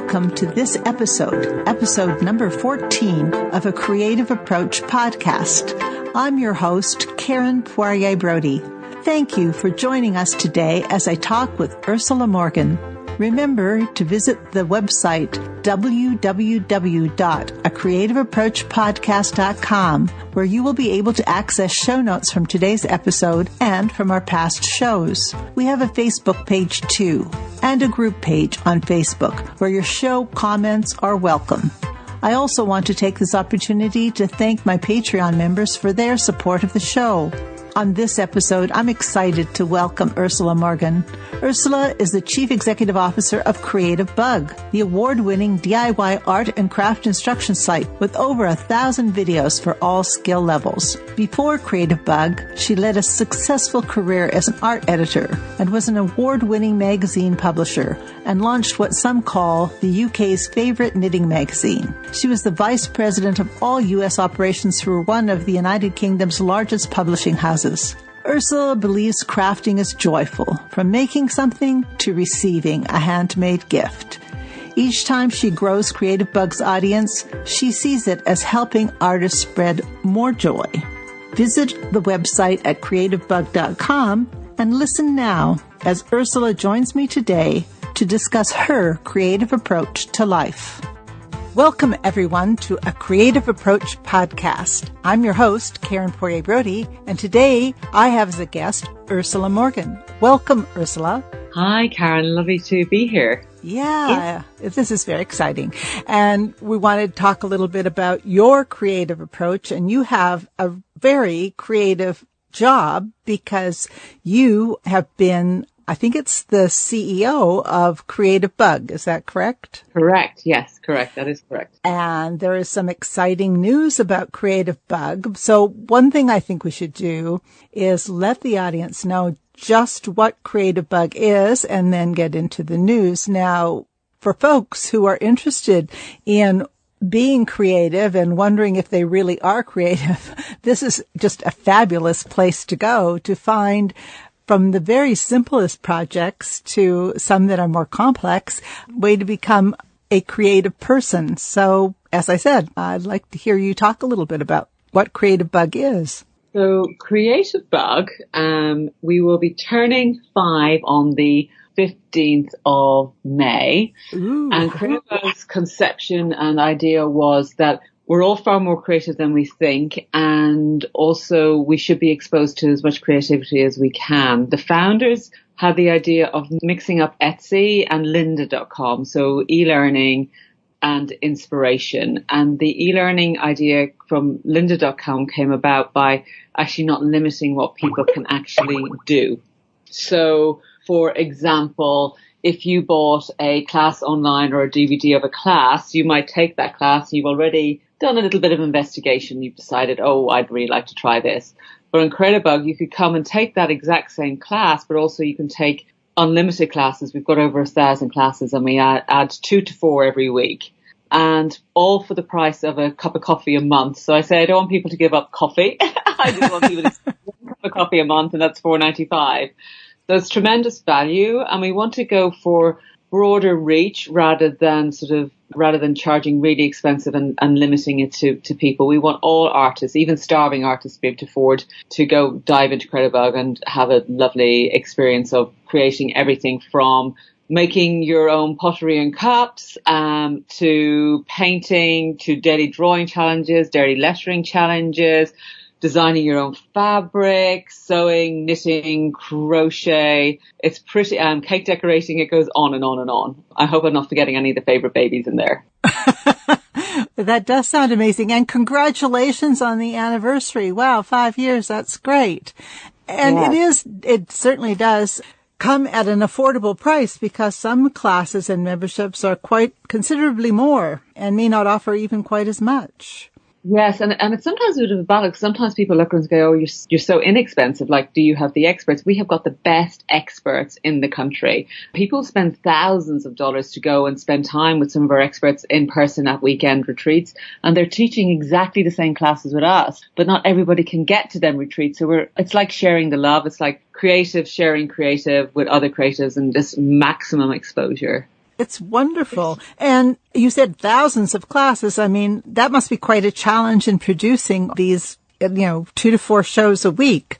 welcome to this episode number 14 of a Creative Approach podcast. I'm your host, Karen Poirier-Brody. Thank you for joining us today as I talk with Ursula Morgan. Remember to visit the website www.acreativeapproachpodcast.com, where you will be able to access show notes from today's episode and from our past shows. We have a Facebook page too, and a group page on Facebook where your show comments are welcome. I also want to take this opportunity to thank my Patreon members for their support of the show. On this episode, I'm excited to welcome Ursula Morgan. Ursula is the Chief Executive Officer of Creative Bug, the award-winning DIY art and craft instruction site with over 1,000 videos for all skill levels. Before Creative Bug, she led a successful career as an art editor and was an award-winning magazine publisher and launched what some call the UK's favorite knitting magazine. She was the Vice President of all US operations for one of the United Kingdom's largest publishing houses. Ursula believes crafting is joyful, from making something to receiving a handmade gift. Each time she grows Creative Bug's audience, she sees it as helping artists spread more joy. Visit the website at creativebug.com and listen now as Ursula joins me today to discuss her creative approach to life. Welcome, everyone, to a Creative Approach podcast. I'm your host, Karen Poirier-Brody, and today I have as a guest Ursula Morgan. Welcome, Ursula. Hi, Karen. Lovely to be here. Yeah, this is very exciting. And we wanted to talk a little bit about your creative approach, and you have a very creative job because you have been, I think it's the CEO of Creative Bug. Is that correct? Correct. Yes, correct. That is correct. And there is some exciting news about Creative Bug. So one thing I think we should do is let the audience know just what Creative Bug is and then get into the news. Now, for folks who are interested in being creative and wondering if they really are creative, this is just a fabulous place to go to find, from the very simplest projects to some that are more complex, way to become a creative person. So, as I said, I'd like to hear you talk a little bit about what Creative Bug is. So, Creative Bug, we will be turning 5 on the 15th of May. Ooh. And Creative Bug's conception and idea was that we're all far more creative than we think, and also we should be exposed to as much creativity as we can. The founders had the idea of mixing up Etsy and lynda.com, so e-learning and inspiration. And the e-learning idea from lynda.com came about by actually not limiting what people can actually do. So, for example, if you bought a class online or a DVD of a class, you might take that class. You've already done a little bit of investigation. You've decided, oh, I'd really like to try this. But on Creative Bug, you could come and take that exact same class, but also you can take unlimited classes. We've got over 1,000 classes, and we add 2 to 4 every week, and all for the price of a cup of coffee a month. So I say I don't want people to give up coffee. I just want people to give up a cup of coffee a month, and that's $4.95. So it's tremendous value, and we want to go for broader reach rather than charging really expensive and limiting it to people. We want all artists, even starving artists, to be able to afford to go dive into Creative Bug and have a lovely experience of creating everything from making your own pottery and cups, to painting, to daily drawing challenges, daily lettering challenges, designing your own fabric, sewing, knitting, crochet. It's pretty, cake decorating. It goes on and on and on. I hope I'm not forgetting any of the favorite babies in there. That does sound amazing. And congratulations on the anniversary. Wow, 5 years. That's great. And Yeah. it certainly does come at an affordable price, because some classes and memberships are quite considerably more and may not offer even quite as much. Yes, and it's sometimes a bit of a balance. Sometimes people look and go, oh, you're so inexpensive. Like, do you have the experts? We have got the best experts in the country. People spend thousands of dollars to go and spend time with some of our experts in person at weekend retreats, and they're teaching exactly the same classes with us, but not everybody can get to them retreats. So it's like sharing the love. It's like creative sharing creative with other creatives and just maximum exposure. It's wonderful. And you said thousands of classes. I mean, that must be quite a challenge in producing these, 2 to 4 shows a week.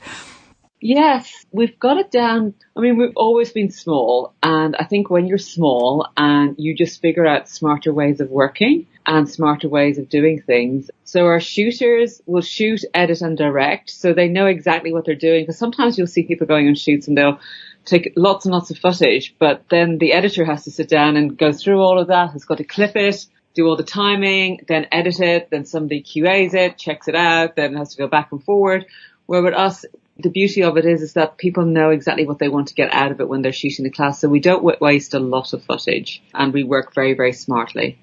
Yes, we've got it down. I mean, we've always been small. And I think when you're small and you just figure out smarter ways of working and smarter ways of doing things. So our shooters will shoot, edit and direct. So they know exactly what they're doing. Because sometimes you'll see people going on shoots and they'll take lots and lots of footage. But then the editor has to sit down and go through all of that, has got to clip it, do all the timing, then edit it, then somebody QAs it, checks it out, then has to go back and forward. Where with us, the beauty of it is that people know exactly what they want to get out of it when they're shooting the class. So we don't waste a lot of footage and we work very, very smartly.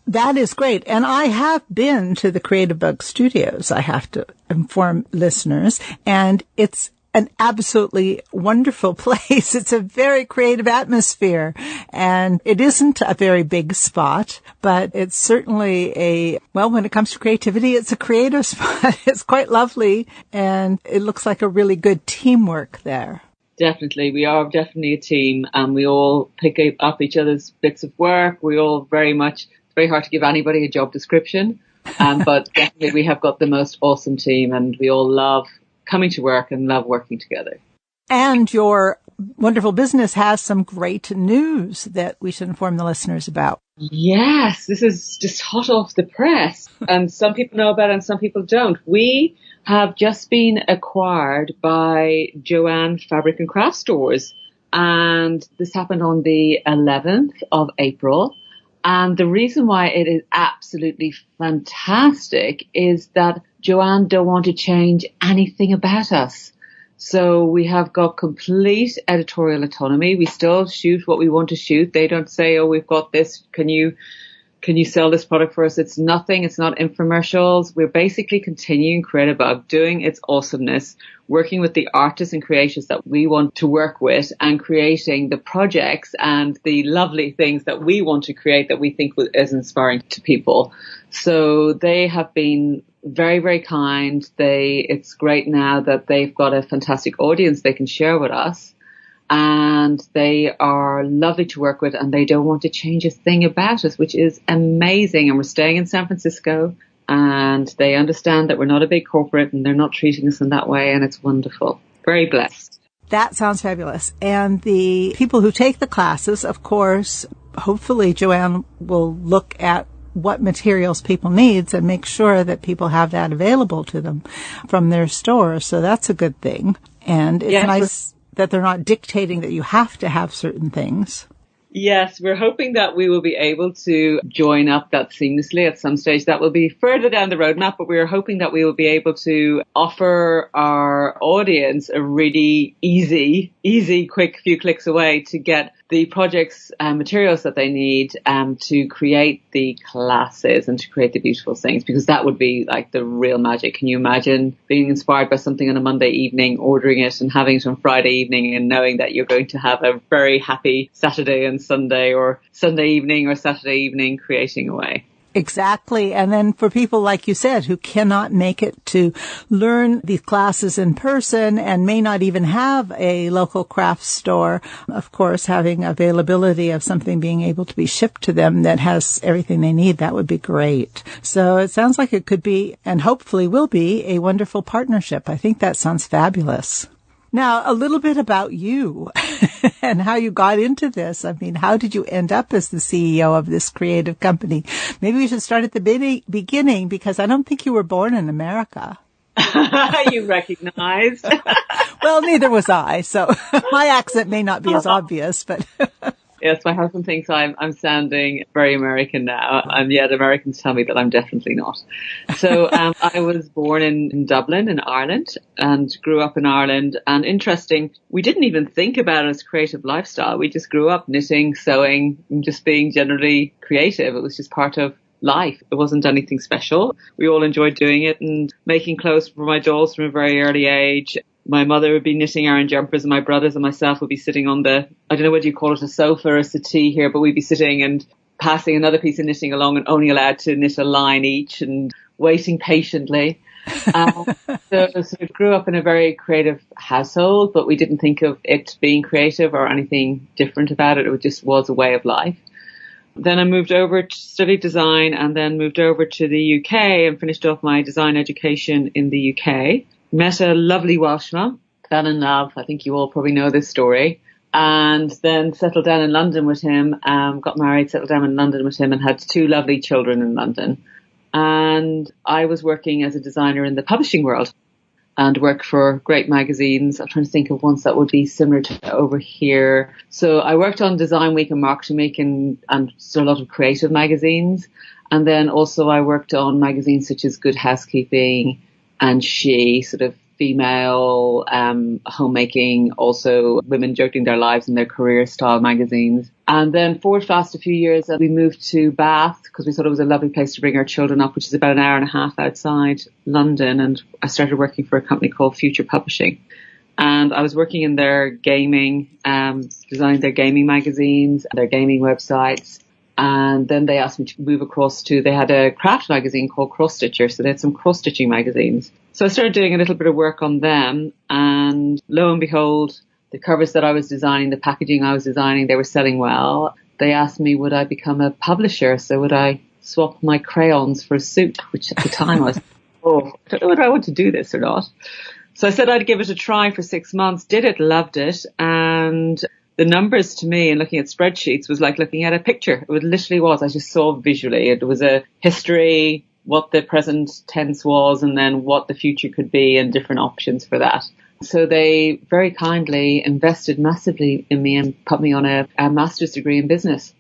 That is great. And I have been to the Creative Bug Studios, I have to inform listeners, and it's an absolutely wonderful place. It's a very creative atmosphere, and it isn't a very big spot, but it's certainly when it comes to creativity, it's a creative spot. It's quite lovely, and it looks like a really good teamwork there. Definitely. We are definitely a team, and we all pick up each other's bits of work. We all it's very hard to give anybody a job description, but definitely we have got the most awesome team, and we all love coming to work and love working together. And your wonderful business has some great news that we should inform the listeners about. Yes, this is just hot off the press, and some people know about it and some people don't. We have just been acquired by Joanne Fabric and Craft Stores, and this happened on the 11th of April. And the reason why it is absolutely fantastic is that Joanne don't want to change anything about us. So we have got complete editorial autonomy. We still shoot what we want to shoot. They don't say, oh, we've got this. Can you sell this product for us? It's nothing. It's not infomercials. We're basically continuing Creative Bug, doing its awesomeness, working with the artists and creators that we want to work with and creating the projects and the lovely things that we want to create that we think is inspiring to people. So they have been very, very kind. It's great now that they've got a fantastic audience they can share with us. And they are lovely to work with, and they don't want to change a thing about us, which is amazing. And we're staying in San Francisco, and they understand that we're not a big corporate and they're not treating us in that way. And it's wonderful. Very blessed. That sounds fabulous. And the people who take the classes, of course, hopefully Joanne will look at what materials people needs and make sure that people have that available to them from their store. So that's a good thing. And it's nice that they're not dictating that you have to have certain things. Yes, we're hoping that we will be able to join up that seamlessly at some stage. That will be further down the roadmap, but we're hoping that we will be able to offer our audience a really easy, quick few clicks away to get the projects and materials that they need to create the classes and to create the beautiful things, because that would be like the real magic. Can you imagine being inspired by something on a Monday evening, ordering it and having it on Friday evening and knowing that you're going to have a very happy Saturday and Sunday, or Sunday evening or Saturday evening creating away? Exactly. And then for people, like you said, who cannot make it to learn these classes in person and may not even have a local craft store, of course, having availability of something being able to be shipped to them that has everything they need, that would be great. So it sounds like it could be, and hopefully will be, a wonderful partnership. I think that sounds fabulous. Now, a little bit about you and how you got into this. I mean, how did you end up as the CEO of this creative company? Maybe we should start at the beginning, because I don't think you were born in America. You recognized? Well, neither was I, so my accent may not be as obvious, but... Yes, my husband thinks I'm sounding very American now, and yet Americans tell me that I'm definitely not. So I was born in Dublin, in Ireland, and grew up in Ireland. And interesting, we didn't even think about it as creative lifestyle. We just grew up knitting, sewing, and just being generally creative. It was just part of life. It wasn't anything special. We all enjoyed doing it and making clothes for my dolls from a very early age. My mother would be knitting iron jumpers, and my brothers and myself would be sitting on I don't know whether you call it a sofa or a settee here, but we'd be sitting and passing another piece of knitting along and only allowed to knit a line each and waiting patiently. So we grew up in a very creative household, but we didn't think of it being creative or anything different about it. It just was a way of life. Then I moved over to study design and then moved over to the UK and finished off my design education in the UK. Met a lovely Welshman, fell in love. I think you all probably know this story. And then settled down in London with him, got married, settled down in London with him and had 2 lovely children in London. And I was working as a designer in the publishing world and worked for great magazines. I'm trying to think of ones that would be similar to over here. So I worked on Design Week and Marketing Week and so a lot of creative magazines. And then also I worked on magazines such as Good Housekeeping and She, sort of female homemaking, also women judging their lives and their career style magazines. And then forward fast a few years, we moved to Bath because we thought it was a lovely place to bring our children up, which is about an hour and a half outside London. And I started working for a company called Future Publishing. And I was working in their gaming, designing their gaming magazines, their gaming websites. And then they asked me to move across they had a craft magazine called Cross Stitcher. So they had some cross stitching magazines. So I started doing a little bit of work on them. And lo and behold, the covers that I was designing, the packaging I was designing, they were selling well. They asked me, would I become a publisher? So would I swap my crayons for a suit, which at the time I was, I don't know whether I want to do this or not. So I said I'd give it a try for 6 months, did it, loved it. And the numbers to me and looking at spreadsheets was like looking at a picture. It literally was. I just saw visually. It was a history, what the present tense was, and then what the future could be and different options for that. So they very kindly invested massively in me and put me on a master's degree in business.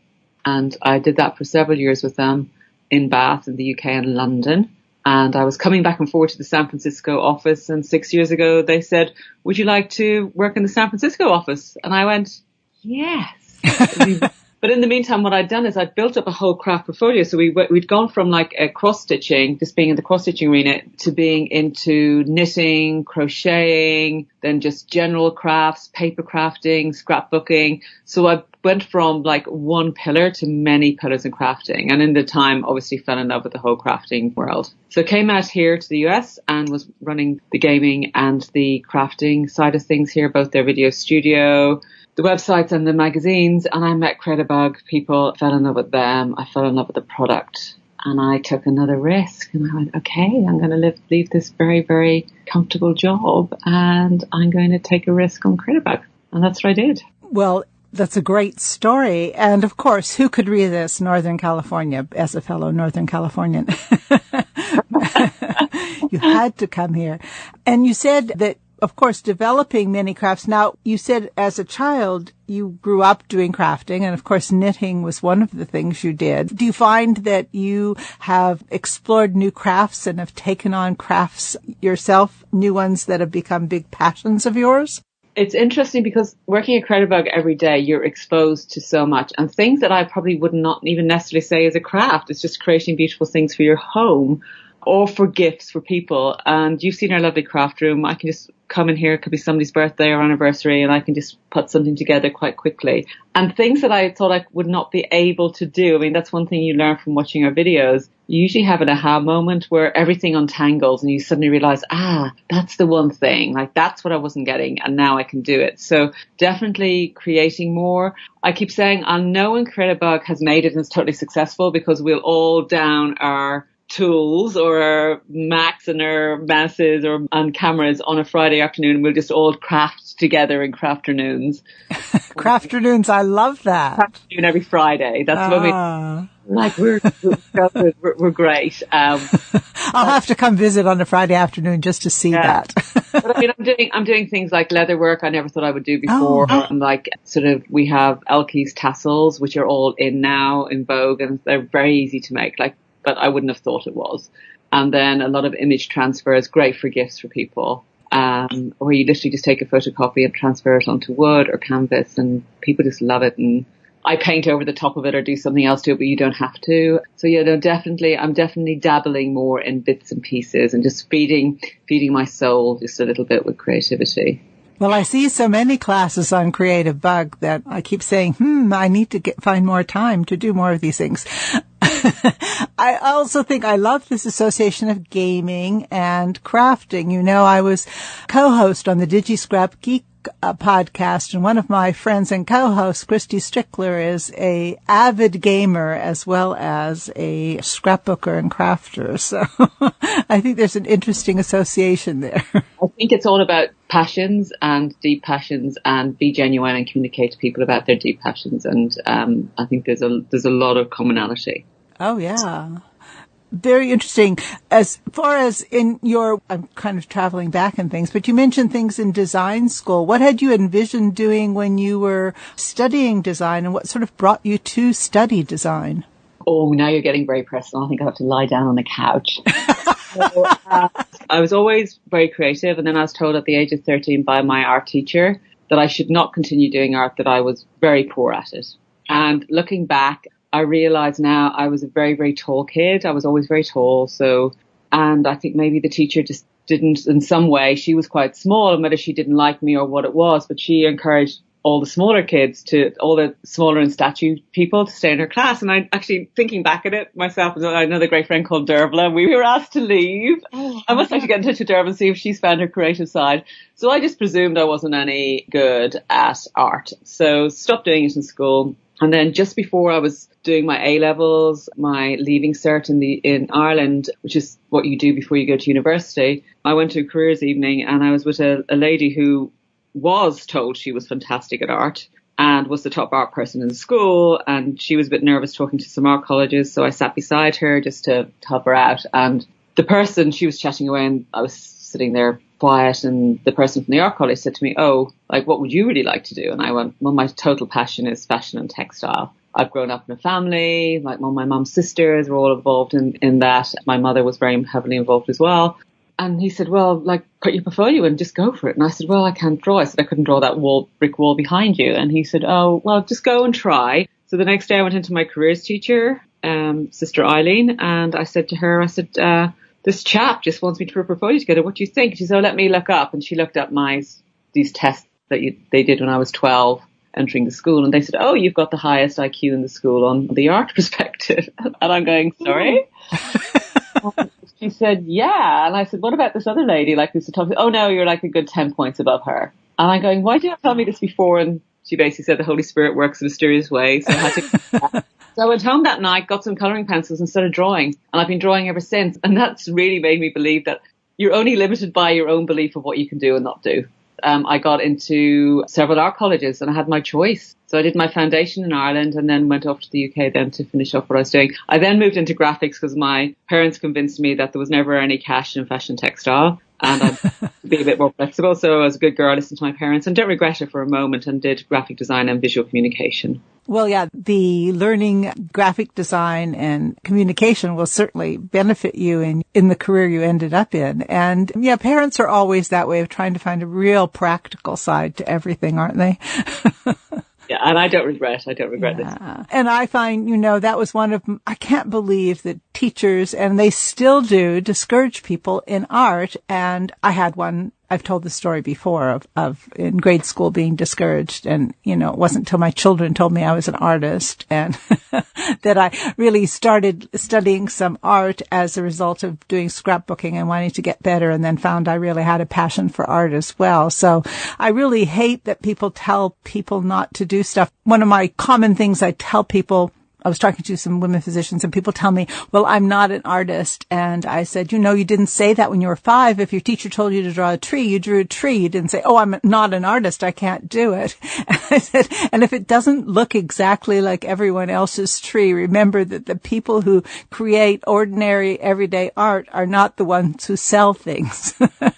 And I did that for several years with them in Bath, in the UK and London. And I was coming back and forth to the San Francisco office. And 6 years ago, they said, would you like to work in the San Francisco office? And I went, yes. But in the meantime, what I'd done is I'd built up a whole craft portfolio. So we'd gone from like a cross-stitching, just being in the cross-stitching arena, to being into knitting, crocheting, then just general crafts, paper crafting, scrapbooking. So I went from like one pillar to many pillars in crafting. And in the time, obviously fell in love with the whole crafting world. So came out here to the US and was running the gaming and the crafting side of things here, both their video studio, the websites and the magazines. And I met Credibug people, fell in love with them. I fell in love with the product and I took another risk and I went, okay, I'm going to leave this very, very comfortable job and I'm going to take a risk on Credibug. And that's what I did. Well, that's a great story. And of course, who could resist Northern California as a fellow Northern Californian? You had to come here. And you said that, of course, developing many crafts. Now, you said as a child, you grew up doing crafting, and of course, knitting was one of the things you did. Do you find that you have explored new crafts and have taken on crafts yourself, new ones that have become big passions of yours? It's interesting because working at Credibug every day, you're exposed to so much and things that I probably would not even necessarily say is a craft. It's just creating beautiful things for your home or for gifts for people. And you've seen our lovely craft room. I can just come in here. It could be somebody's birthday or anniversary and I can just put something together quite quickly. And things that I thought I would not be able to do. I mean, that's one thing you learn from watching our videos. You usually have an aha moment where everything untangles and you suddenly realize, that's the one thing. Like, that's what I wasn't getting and now I can do it. So definitely creating more. I keep saying, I know when Credibug has made it and it's totally successful because we'll all down our tools or our Macs and our mouses or on cameras on a Friday afternoon. We'll just all craft together in crafternoons. Crafternoons, I love that. Crafternoon every Friday. That's when we're great. I'll have to come visit on a Friday afternoon just to see that. But I mean, I'm doing things like leather work I never thought I would do before. Like sort of, we have Elke's tassels, which are all in now, in vogue, and they're very easy to make. But I wouldn't have thought it was. And then a lot of image transfers, great for gifts for people. Where you literally just take a photocopy and transfer it onto wood or canvas and people just love it. And I paint over the top of it or do something else to it, but you don't have to. So yeah, no, I'm definitely dabbling more in bits and pieces and just feeding my soul just a little bit with creativity. Well, I see so many classes on Creative Bug that I keep saying, I need to find more time to do more of these things. I also think I love this association of gaming and crafting. You know, I was co-host on the DigiScrap Geek podcast, and one of my friends and co-hosts, Christy Strickler, is a avid gamer as well as a scrapbooker and crafter. So I think there's an interesting association there. I think it's all about passions and deep passions, and be genuine and communicate to people about their deep passions. And I think there's a lot of commonality. Oh, yeah. Very interesting. As far as in your, I'm kind of traveling back and things, but you mentioned things in design school. What had you envisioned doing when you were studying design, and what sort of brought you to study design? Oh, now you're getting very personal. I think I have to lie down on the couch. So, I was always very creative, and then I was told at the age of 13 by my art teacher that I should not continue doing art, that I was very poor at it. And looking back, I realize now I was a very, very tall kid. I was always very tall. And I think maybe the teacher just didn't, in some way, she was quite small, and whether she didn't like me or what it was, but she encouraged all the smaller kids all the smaller in stature people to stay in her class. And I actually, thinking back at it myself, I had another great friend called Dervla. We were asked to leave. I must actually get in touch with Dervla and see if she's found her creative side. So I just presumed I wasn't any good at art. So stopped doing it in school. And then just before I was doing my A-levels, my leaving cert in Ireland, which is what you do before you go to university, I went to a careers evening, and I was with a lady who was told she was fantastic at art and was the top art person in the school. And she was a bit nervous talking to some art colleges. So I sat beside her just to help her out. And the person, she was chatting away, and I was sitting there quiet, and the person from the art college said to me, "Oh, like, what would you really like to do?" And I went, "Well, my total passion is fashion and textile. I've grown up in a family, like my mum's sisters were all involved in that. My mother was very heavily involved as well." And he said, "Well, like, put your portfolio and just go for it." And I said, "Well, I can't draw." I said, "I couldn't draw that brick wall behind you." And he said, "Oh, well, just go and try." So the next day I went into my careers teacher, Sister Eileen, and I said to her, "This chap just wants me to put a portfolio together. What do you think?" She said, "Oh, let me look up." And she looked up these tests that they did when I was 12 entering the school. And they said, "Oh, you've got the highest IQ in the school on the art perspective." And I'm going, "Sorry?" She said, "Yeah." And I said, "What about this other lady, like who's the top?" "Oh, no, you're like a good 10 points above her." And I'm going, "Why did you not tell me this before?" And she basically said the Holy Spirit works in mysterious ways. So I had to... So I went home that night, got some colouring pencils and started drawing. And I've been drawing ever since. And that's really made me believe that you're only limited by your own belief of what you can do and not do. I got into several art colleges and I had my choice. So I did my foundation in Ireland and then went off to the UK then to finish off what I was doing. I then moved into graphics because my parents convinced me that there was never any cash in fashion textile. And I'd be a bit more flexible. So as a good girl, I listened to my parents and don't regret it for a moment, and did graphic design and visual communication. Well, yeah, the learning graphic design and communication will certainly benefit you in the career you ended up in. And yeah, parents are always that way of trying to find a real practical side to everything, aren't they? Yeah, and I don't regret this. And I find, that was I can't believe that teachers, and they still do, discourage people in art. And I had one, I've told the story before of in grade school being discouraged. And, it wasn't until my children told me I was an artist and that I really started studying some art as a result of doing scrapbooking and wanting to get better, and then found I really had a passion for art as well. So I really hate that people tell people not to do stuff. One of my common things I tell people, I was talking to some women physicians and people tell me, "Well, I'm not an artist." And I said, you didn't say that when you were 5. If your teacher told you to draw a tree, you drew a tree. You didn't say, "Oh, I'm not an artist. I can't do it." And I said, and if it doesn't look exactly like everyone else's tree, remember that the people who create ordinary everyday art are not the ones who sell things.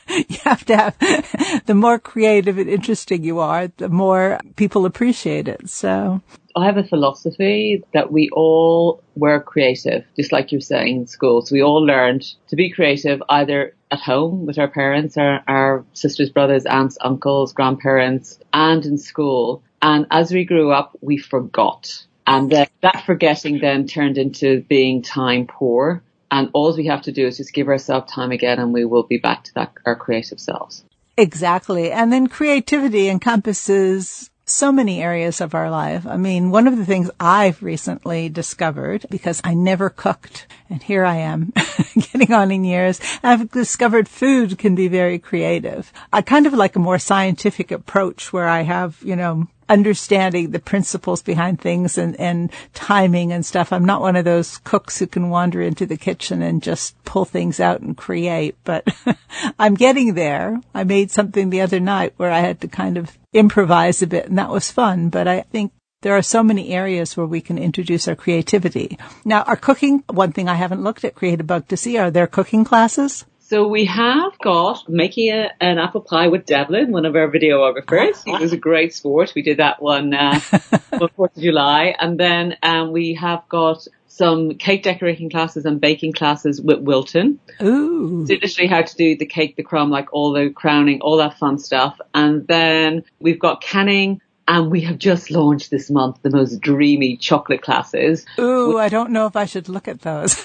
You have to have, the more creative and interesting you are, the more people appreciate it. So I have a philosophy that we all were creative, just like you're saying in school. So we all learned to be creative either at home with our parents, our sisters, brothers, aunts, uncles, grandparents, and in school. And as we grew up, we forgot. And that forgetting then turned into being time poor. And all we have to do is just give ourselves time again, and we will be back to our creative selves. Exactly. And then creativity encompasses so many areas of our life. I mean, one of the things I've recently discovered, because I never cooked, and here I am getting on in years, I've discovered food can be very creative. I kind of like a more scientific approach where I have, understanding the principles behind things and timing and stuff. I'm not one of those cooks who can wander into the kitchen and just pull things out and create, but I'm getting there. I made something the other night where I had to kind of improvise a bit, and that was fun. But I think there are so many areas where we can introduce our creativity. Now, our cooking, one thing I haven't looked at Creative Bug to see, are there cooking classes? So we have got making an apple pie with Devlin, one of our videographers. He was a great sport. We did that one on 4th of July. And then we have got some cake decorating classes and baking classes with Wilton. Ooh. So literally how to do the cake, the crumb, like all the crowning, all that fun stuff. And then we've got canning. And we have just launched this month the most dreamy chocolate classes. Ooh, I don't know if I should look at those.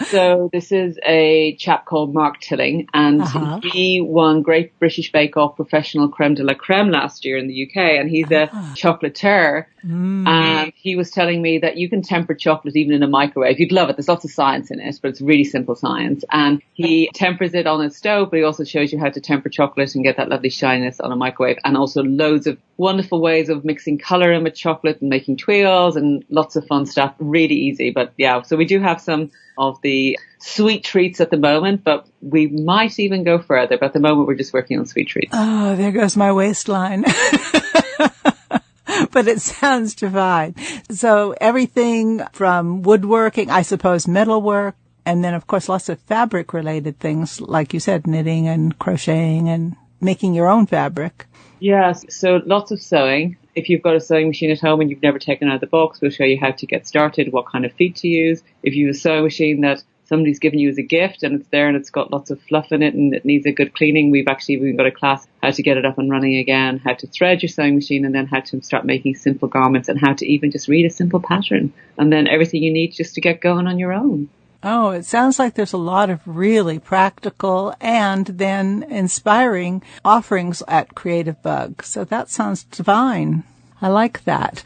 So this is a chap called Mark Tilling, and he won Great British Bake Off Professional Creme de la Creme last year in the UK, and he's a chocolatier. And he was telling me that you can temper chocolate even in a microwave. You'd love it. There's lots of science in it, but it's really simple science. And he tempers it on a stove, but he also shows you how to temper chocolate and get that lovely shininess on a microwave, and also loads of wonderful ways of mixing color in with chocolate and making twirls and lots of fun stuff. Really easy. But yeah, so we do have some of the sweet treats at the moment, but we might even go further. But at the moment, we're just working on sweet treats. Oh, there goes my waistline. But it sounds divine. So everything from woodworking, I suppose metalwork, and then, of course, lots of fabric-related things, like you said, knitting and crocheting and making your own fabric. Yes, so lots of sewing. If you've got a sewing machine at home and you've never taken it out of the box, we'll show you how to get started, what kind of feet to use. If you have a sewing machine that somebody's given you as a gift and it's there and it's got lots of fluff in it and it needs a good cleaning, we've got a class how to get it up and running again, how to thread your sewing machine, and then how to start making simple garments, and how to even just read a simple pattern, and then everything you need just to get going on your own. Oh, it sounds like there's a lot of really practical and then inspiring offerings at Creative Bug. So that sounds divine. I like that.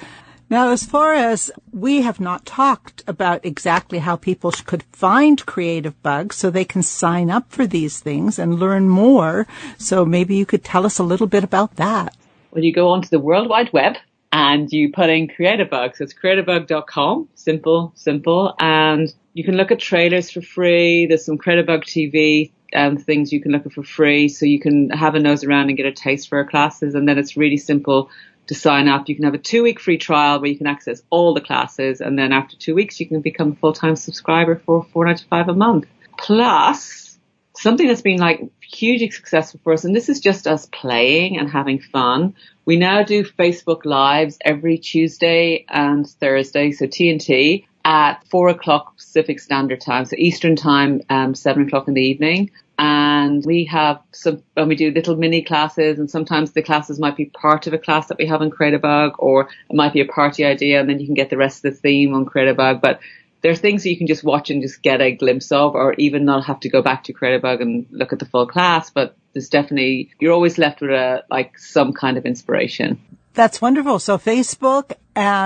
Now, as far as we have not talked about exactly how people could find Creative Bug so they can sign up for these things and learn more. So maybe you could tell us a little bit about that. Well, you go onto the World Wide Web and you put in Creative Bug. So it's creativebug.com. Simple. And you can look at trailers for free. There's some Creative Bug TV and things you can look at for free. So you can have a nose around and get a taste for our classes. And then it's really simple to sign up. You can have a 2-week free trial where you can access all the classes. And then after 2 weeks, you can become a full-time subscriber for $4.95 a month. Plus, something that's been like hugely successful for us, and this is just us playing and having fun. We now do Facebook Lives every Tuesday and Thursday, so TNT, at 4 o'clock Pacific Standard Time, so Eastern Time, 7 o'clock in the evening. And we have when we do little mini classes, and sometimes the classes might be part of a class that we have on Creative Bug, or it might be a party idea, and then you can get the rest of the theme on Creative Bug. But there are things that you can just watch and just get a glimpse of, or even not have to go back to Creative Bug and look at the full class. But there's definitely, you're always left with some kind of inspiration. That's wonderful. So Facebook,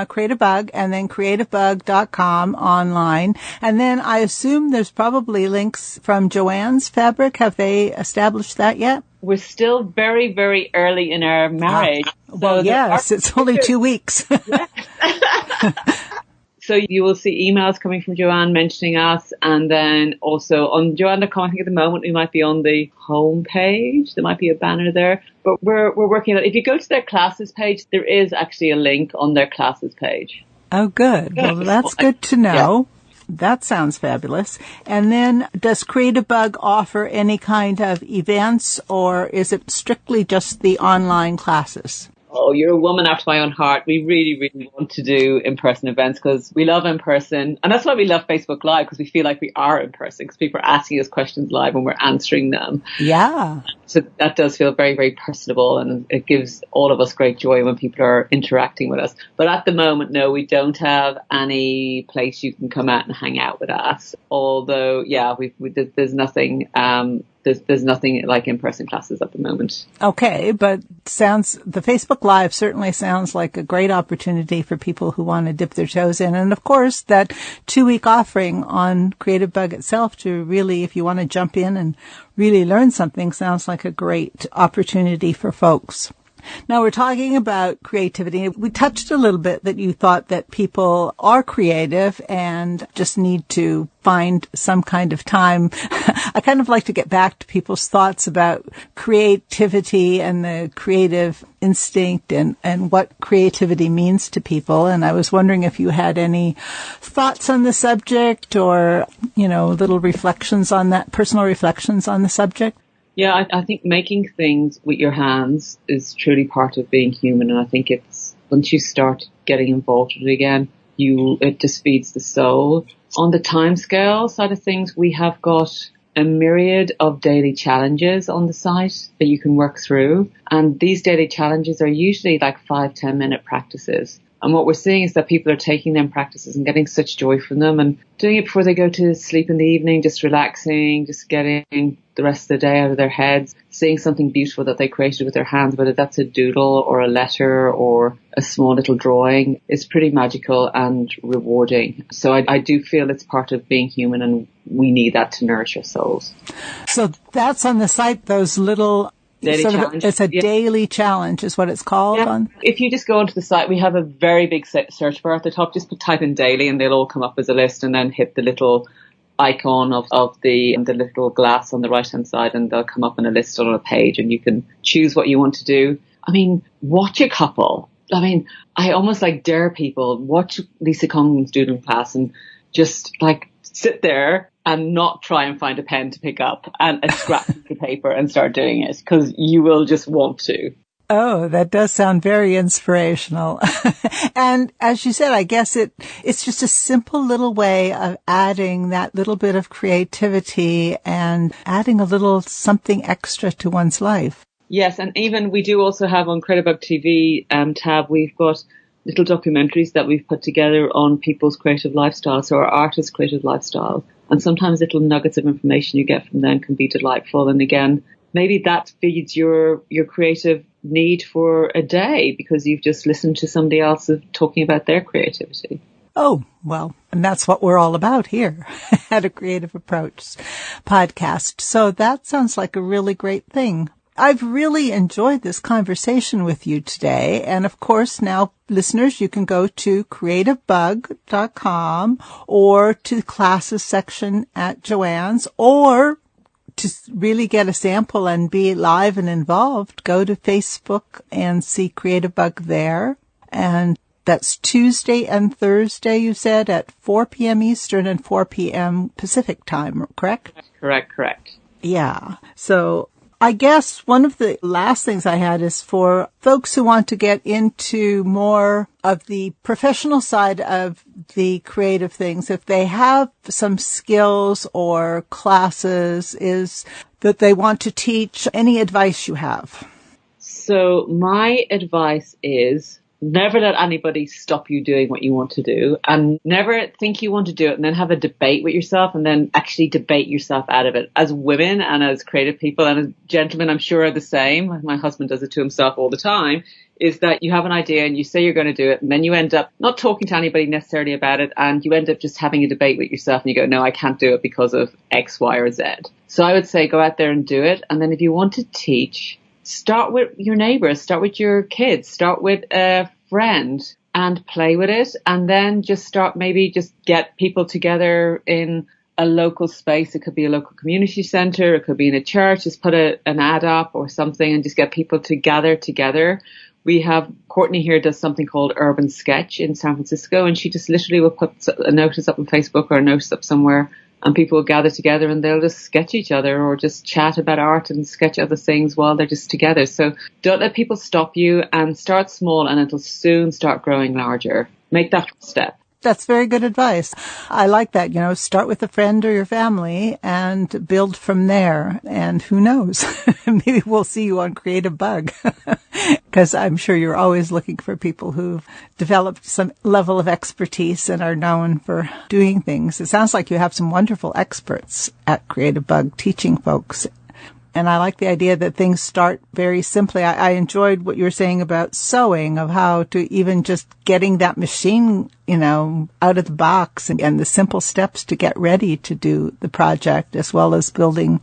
Creative Bug, and then creativebug.com online. And then I assume there's probably links from Joanne's Fabric. Have they established that yet? We're still very, very early in our marriage. Well, yes, it's only 2 weeks. So you will see emails coming from Joanne mentioning us, and then also on Joanne.com, I think at the moment we might be on the home page. There might be a banner there, but we're working on it. If you go to their classes page, there is actually a link on their classes page. Oh, good. Well, that's good to know. Yeah. That sounds fabulous. And then does Creative Bug offer any kind of events, or is it strictly just the online classes? Oh, you're a woman after my own heart. We really, really want to do in-person events because we love in-person. And that's why we love Facebook Live, because we feel like we are in person, because people are asking us questions live and we're answering them. Yeah. So that does feel very, very personable, and it gives all of us great joy when people are interacting with us. But at the moment, no, we don't have any place you can come out and hang out with us. Although, yeah, there's nothing there's nothing like in-person classes at the moment. Okay, but the Facebook Live certainly sounds like a great opportunity for people who want to dip their toes in. And of course, that 2-week offering on Creative Bug itself to really, if you want to jump in and really learn something, sounds like a great opportunity for folks. Now, we're talking about creativity. We touched a little bit that you thought that people are creative and just need to find some kind of time. I kind of like to get back to people's thoughts about creativity and the creative instinct and what creativity means to people. And I was wondering if you had any thoughts on the subject or, little reflections on that, personal reflections on the subject. Yeah, I think making things with your hands is truly part of being human. And I think it's, once you start getting involved with it again, it just feeds the soul. On the timescale side of things, we have got a myriad of daily challenges on the site that you can work through. And these daily challenges are usually like 5-10 minute practices. And what we're seeing is that people are taking them practices and getting such joy from them and doing it before they go to sleep in the evening, just relaxing, just getting the rest of the day out of their heads, seeing something beautiful that they created with their hands, whether that's a doodle or a letter or a small little drawing. It's pretty magical and rewarding. So I do feel it's part of being human, and we need that to nourish our souls. So that's on the site, those little... It's a daily challenge is what it's called. Yeah. If you just go onto the site, we have a very big search bar at the top. Just type in daily and they'll all come up as a list, and then hit the little icon of the little glass on the right hand side, and they'll come up in a list on a page, and you can choose what you want to do. I mean, watch a couple. I mean, I almost dare people, watch Lisa Congdon's doodling class and just sit there and not try and find a pen to pick up and a scrap piece of paper and start doing it, because you will just want to. Oh, that does sound very inspirational. And as you said, I guess it's just a simple little way of adding that little bit of creativity and adding a little something extra to one's life. Yes, and even we do also have on Creative Bug TV tab, we've got little documentaries that we've put together on people's creative lifestyle, so our artists' creative lifestyle. And sometimes little nuggets of information you get from them can be delightful. And again, maybe that feeds your creative need for a day because you've just listened to somebody else talking about their creativity. Oh, well, and that's what we're all about here at A Creative Approach podcast. So that sounds like a really great thing. I've really enjoyed this conversation with you today. And of course, now listeners, you can go to creativebug.com or to the classes section at Joanne's, or to really get a sample and be live and involved, go to Facebook and see Creative Bug there. And that's Tuesday and Thursday, you said, at 4 p.m. Eastern and 4 p.m. Pacific time, correct? Correct. Yeah. So I guess one of the last things I had is for folks who want to get into more of the professional side of the creative things, if they have some skills or classes is that they want to teach, any advice you have? So my advice is never let anybody stop you doing what you want to do, and never think you want to do it and then have a debate with yourself and then actually debate yourself out of it. As women and as creative people and as gentlemen, I'm sure are the same. My husband does it to himself all the time, is that you have an idea and you say you're going to do it, and then you end up not talking to anybody necessarily about it, and you end up just having a debate with yourself and you go, no, I can't do it because of X, Y, or Z. So I would say go out there and do it. And then if you want to teach, start with your neighbors, start with your kids, start with a friend and play with it. And then just get people together in a local space. It could be a local community center. It could be in a church. Just put an ad up or something and just get people to gather together. We have Courtney here does something called Urban Sketch in San Francisco, and she just literally will put a notice up on Facebook or a notice up somewhere, and people will gather together and they'll just sketch each other or just chat about art and sketch other things while they're just together. So don't let people stop you, and start small and it'll soon start growing larger. Make that step. That's very good advice. I like that. Start with a friend or your family and build from there. And who knows, maybe we'll see you on Creative Bug, because I'm sure you're always looking for people who've developed some level of expertise and are known for doing things. It sounds like you have some wonderful experts at Creative Bug teaching folks. And I like the idea that things start very simply. I enjoyed what you were saying about sewing, of how to even just getting that machine, out of the box and the simple steps to get ready to do the project, as well as building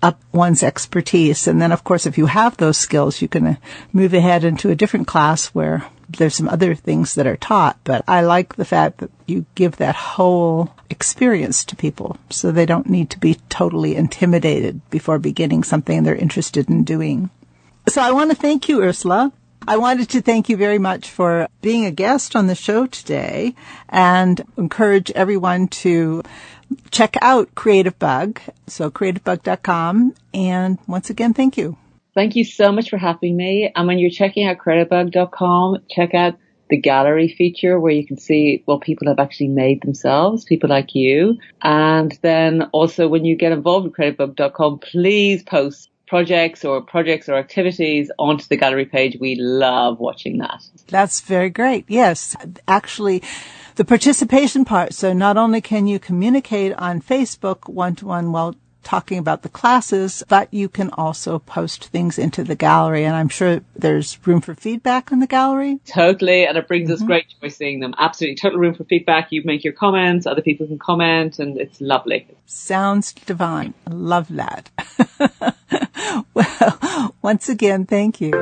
up one's expertise. And then, of course, if you have those skills, you can move ahead into a different class where there's some other things that are taught. But I like the fact that you give that whole experience to people so they don't need to be totally intimidated before beginning something they're interested in doing. So I want to thank you, Ursula. I wanted to thank you very much for being a guest on the show today and encourage everyone to check out Creative Bug. So creativebug.com. And once again, thank you. Thank you so much for having me. And when you're checking out creativebug.com, check out the gallery feature where you can see what people have actually made themselves, people like you. And then also when you get involved with creativebug.com, please post projects or activities onto the gallery page. We love watching that. That's very great. Yes, actually, the participation part. So not only can you communicate on Facebook one-to-one while talking about the classes, but you can also post things into the gallery. And I'm sure there's room for feedback on the gallery. Totally. And it brings us great joy seeing them. Absolutely. Total room for feedback. You make your comments, other people can comment, and it's lovely. Sounds divine. I love that. Well, once again, thank you.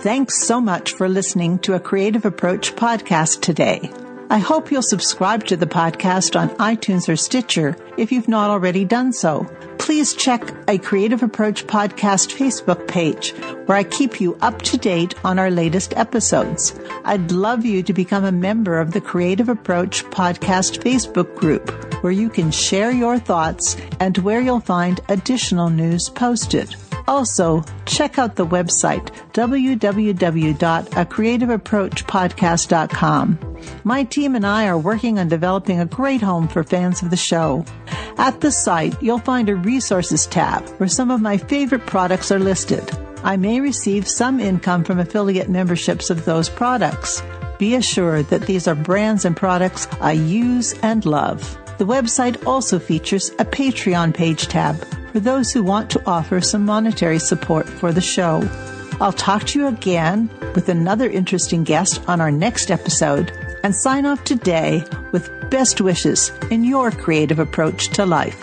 Thanks so much for listening to a Creative Approach podcast today. I hope you'll subscribe to the podcast on iTunes or Stitcher if you've not already done so. Please check a Creative Approach podcast Facebook page where I keep you up to date on our latest episodes. I'd love you to become a member of the Creative Approach podcast Facebook group where you can share your thoughts and where you'll find additional news posted. Also, check out the website, www.acreativeapproachpodcast.com. My team and I are working on developing a great home for fans of the show. At the site, you'll find a resources tab where some of my favorite products are listed. I may receive some income from affiliate memberships of those products. Be assured that these are brands and products I use and love. The website also features a Patreon page tab for those who want to offer some monetary support for the show. I'll talk to you again with another interesting guest on our next episode, and sign off today with best wishes in your creative approach to life.